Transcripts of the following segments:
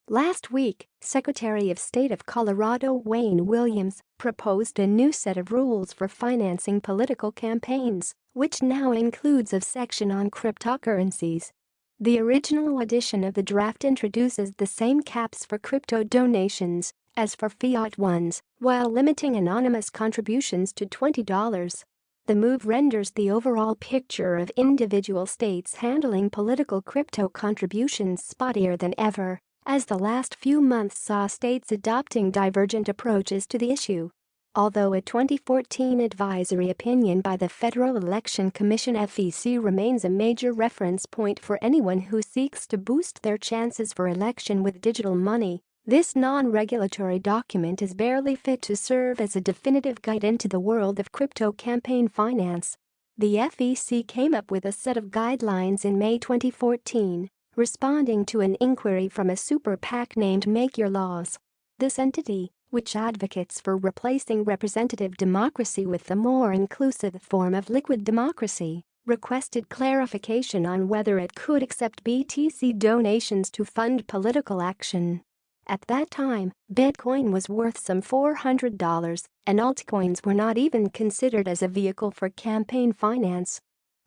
Last week, Secretary of State of Colorado Wayne Williams proposed a new set of rules for financing political campaigns, which now includes a section on cryptocurrencies. The original edition of the draft introduces the same caps for crypto donations as for fiat ones, while limiting anonymous contributions to $20. The move renders the overall picture of individual states handling political crypto contributions spottier than ever, as the last few months saw states adopting divergent approaches to the issue. Although a 2014 advisory opinion by the Federal Election Commission (FEC) remains a major reference point for anyone who seeks to boost their chances for election with digital money, this non-regulatory document is barely fit to serve as a definitive guide into the world of crypto campaign finance. The FEC came up with a set of guidelines in May 2014, responding to an inquiry from a super PAC named Make Your Laws. This entity, which advocates for replacing representative democracy with a more inclusive form of liquid democracy, requested clarification on whether it could accept BTC donations to fund political action. At that time, Bitcoin was worth some $400, and altcoins were not even considered as a vehicle for campaign finance.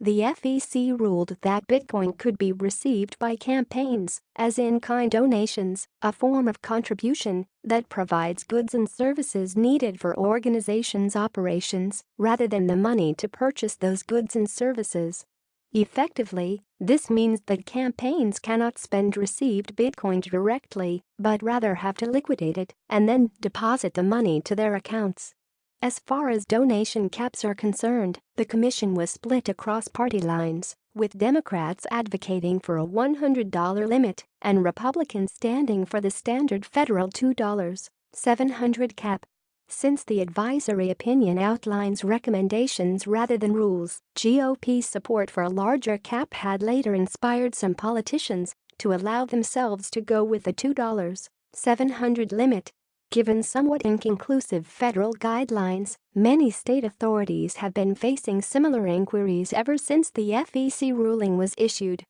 The FEC ruled that Bitcoin could be received by campaigns as in-kind donations, a form of contribution that provides goods and services needed for organizations' operations rather than the money to purchase those goods and services. Effectively, this means that campaigns cannot spend received Bitcoin directly, but rather have to liquidate it and then deposit the money to their accounts. As far as donation caps are concerned, the commission was split across party lines, with Democrats advocating for a $100 limit and Republicans standing for the standard federal $2.700 cap. Since the advisory opinion outlines recommendations rather than rules, GOP support for a larger cap had later inspired some politicians to allow themselves to go with the $2.700 limit. Given somewhat inconclusive federal guidelines, many state authorities have been facing similar inquiries ever since the FEC ruling was issued.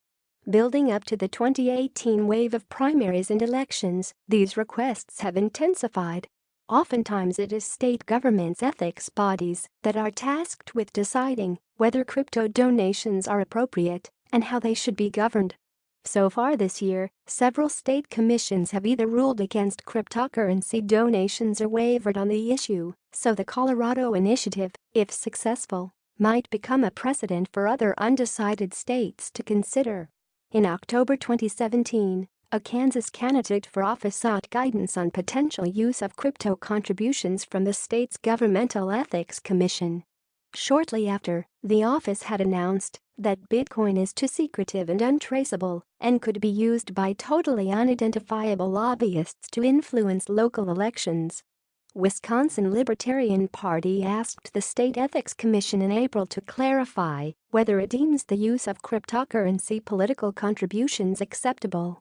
Building up to the 2018 wave of primaries and elections, these requests have intensified. Oftentimes it is state governments' ethics bodies that are tasked with deciding whether crypto donations are appropriate and how they should be governed. So far this year, several state commissions have either ruled against cryptocurrency donations or wavered on the issue, so the Colorado initiative, if successful, might become a precedent for other undecided states to consider. In October 2017, a Kansas candidate for office sought guidance on potential use of crypto contributions from the state's Governmental Ethics Commission. Shortly after, the office had announced that Bitcoin is too secretive and untraceable and could be used by totally unidentifiable lobbyists to influence local elections. Wisconsin Libertarian Party asked the State Ethics Commission in April to clarify whether it deems the use of cryptocurrency political contributions acceptable.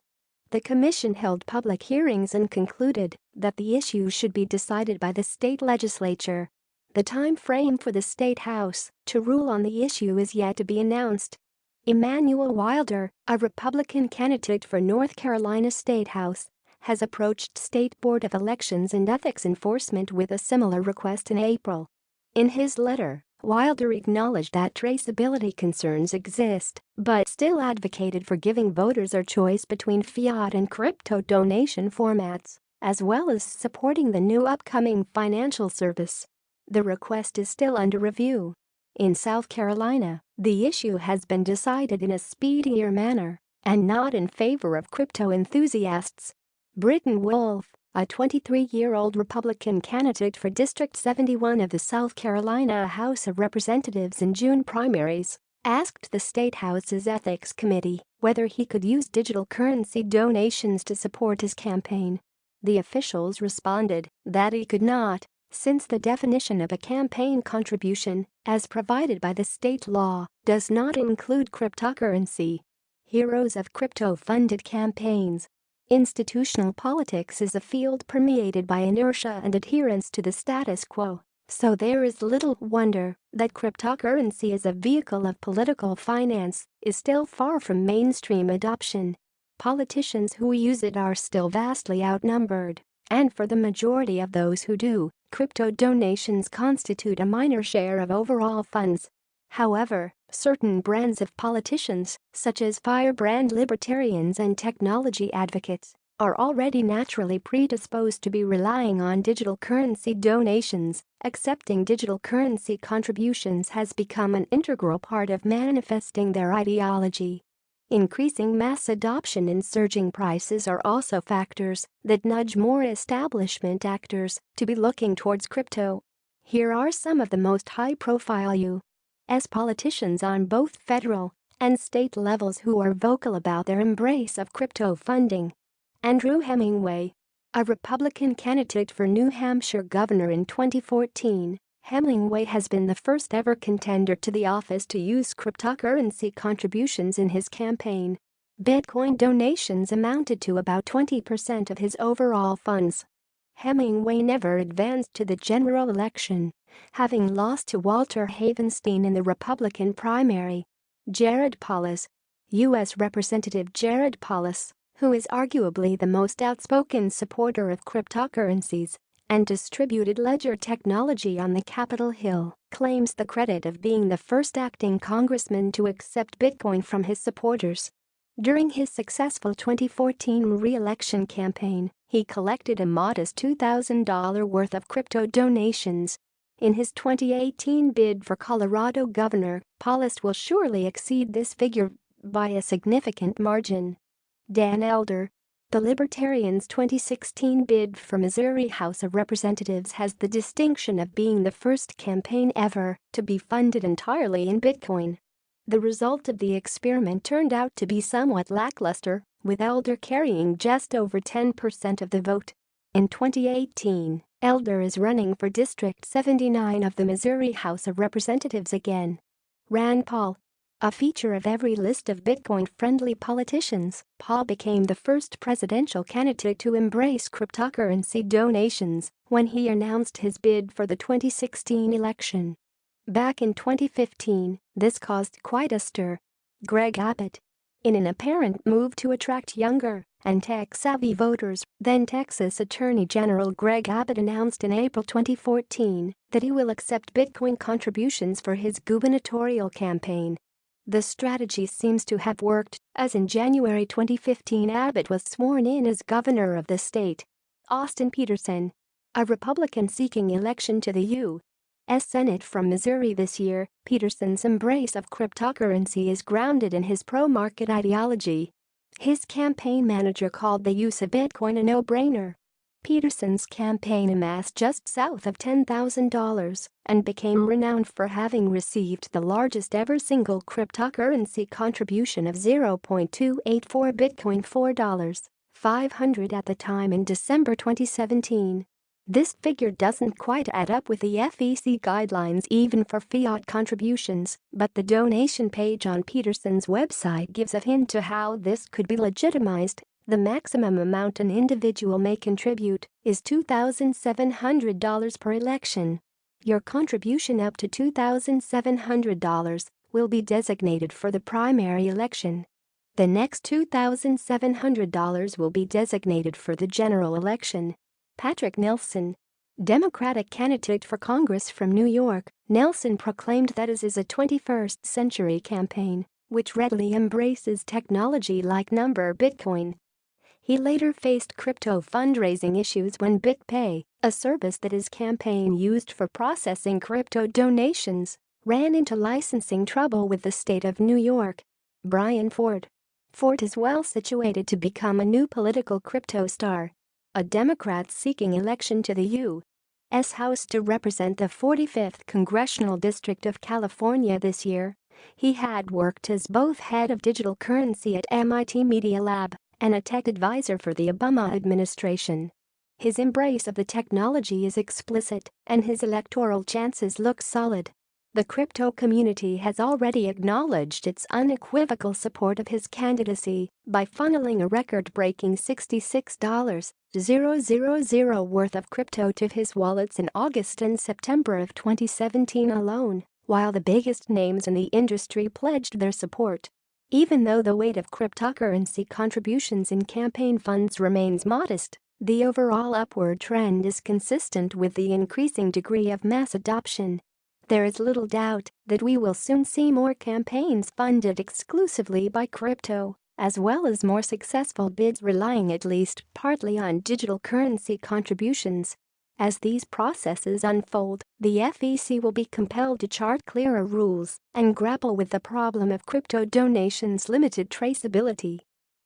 The commission held public hearings and concluded that the issue should be decided by the state legislature. The time frame for the State House to rule on the issue is yet to be announced. Emmanuel Wilder, a Republican candidate for North Carolina State House, has approached State Board of Elections and Ethics Enforcement with a similar request in April. In his letter, Wilder acknowledged that traceability concerns exist, but still advocated for giving voters a choice between fiat and crypto donation formats, as well as supporting the new upcoming financial service. The request is still under review. In South Carolina, the issue has been decided in a speedier manner and not in favor of crypto enthusiasts. Britton Wolfe, a 23-year-old Republican candidate for District 71 of the South Carolina House of Representatives in June primaries, asked the State House's Ethics Committee whether he could use digital currency donations to support his campaign. The officials responded that he could not, since the definition of a campaign contribution, as provided by the state law, does not include cryptocurrency. Heroes of crypto-funded campaigns. Institutional politics is a field permeated by inertia and adherence to the status quo, so there is little wonder that cryptocurrency as a vehicle of political finance is still far from mainstream adoption. politicians who use it are still vastly outnumbered, and for the majority of those who do, crypto donations constitute a minor share of overall funds. However, certain brands of politicians, such as firebrand libertarians and technology advocates, are already naturally predisposed to be relying on digital currency donations. Accepting digital currency contributions has become an integral part of manifesting their ideology. Increasing mass adoption and surging prices are also factors that nudge more establishment actors to be looking towards crypto. Here are some of the most high-profile U.S. politicians on both federal and state levels who are vocal about their embrace of crypto funding. Andrew Hemingway, a Republican candidate for New Hampshire governor in 2014, Hemingway has been the first ever contender to the office to use cryptocurrency contributions in his campaign. Bitcoin donations amounted to about 20% of his overall funds. Hemingway never advanced to the general election, having lost to Walter Havenstein in the Republican primary. Jared Polis, U.S. Representative Jared Polis, who is arguably the most outspoken supporter of cryptocurrencies and distributed ledger technology on the Capitol Hill, claims the credit of being the first acting congressman to accept Bitcoin from his supporters. During his successful 2014 re-election campaign, he collected a modest $2,000 worth of crypto donations. In his 2018 bid for Colorado governor, Polis will surely exceed this figure by a significant margin. Dan Elder, the Libertarians' 2016 bid for Missouri House of Representatives has the distinction of being the first campaign ever to be funded entirely in Bitcoin. The result of the experiment turned out to be somewhat lackluster, with Elder carrying just over 10% of the vote. In 2018, Elder is running for District 79 of the Missouri House of Representatives again. Rand Paul, a feature of every list of Bitcoin-friendly politicians, Paul became the first presidential candidate to embrace cryptocurrency donations when he announced his bid for the 2016 election. Back in 2015, this caused quite a stir. Greg Abbott, in an apparent move to attract younger and tech-savvy voters, then Texas Attorney General Greg Abbott announced in April 2014 that he will accept Bitcoin contributions for his gubernatorial campaign. The strategy seems to have worked, as in January 2015 Abbott was sworn in as governor of the state. Austin Peterson, a Republican seeking election to the U.S. Senate from Missouri this year, Peterson's embrace of cryptocurrency is grounded in his pro-market ideology. His campaign manager called the use of Bitcoin a no-brainer. Peterson's campaign amassed just south of $10,000 and became renowned for having received the largest ever single cryptocurrency contribution of 0.284 Bitcoin, $4,500 at the time in December 2017. This figure doesn't quite add up with the FEC guidelines even for fiat contributions, but the donation page on Peterson's website gives a hint to how this could be legitimized. The maximum amount an individual may contribute is $2,700 per election. Your contribution up to $2,700 will be designated for the primary election. The next $2,700 will be designated for the general election. Patrick Nelson, Democratic candidate for Congress from New York, Nelson proclaimed that his is a 21st century campaign, which readily embraces technology like Bitcoin. He later faced crypto fundraising issues when BitPay, a service that his campaign used for processing crypto donations, ran into licensing trouble with the state of New York. Brian Ford. Ford is well situated to become a new political crypto star. A Democrat seeking election to the U.S. House to represent the 45th Congressional District of California this year. He had worked as both head of digital currency at MIT Media Lab and a tech advisor for the Obama administration. His embrace of the technology is explicit, and his electoral chances look solid. The crypto community has already acknowledged its unequivocal support of his candidacy by funneling a record-breaking $66,000 worth of crypto to his wallets in August and September of 2017 alone, while the biggest names in the industry pledged their support. Even though the weight of cryptocurrency contributions in campaign funds remains modest, the overall upward trend is consistent with the increasing degree of mass adoption. There is little doubt that we will soon see more campaigns funded exclusively by crypto, as well as more successful bids relying at least partly on digital currency contributions. As these processes unfold, the FEC will be compelled to chart clearer rules and grapple with the problem of crypto donations' limited traceability.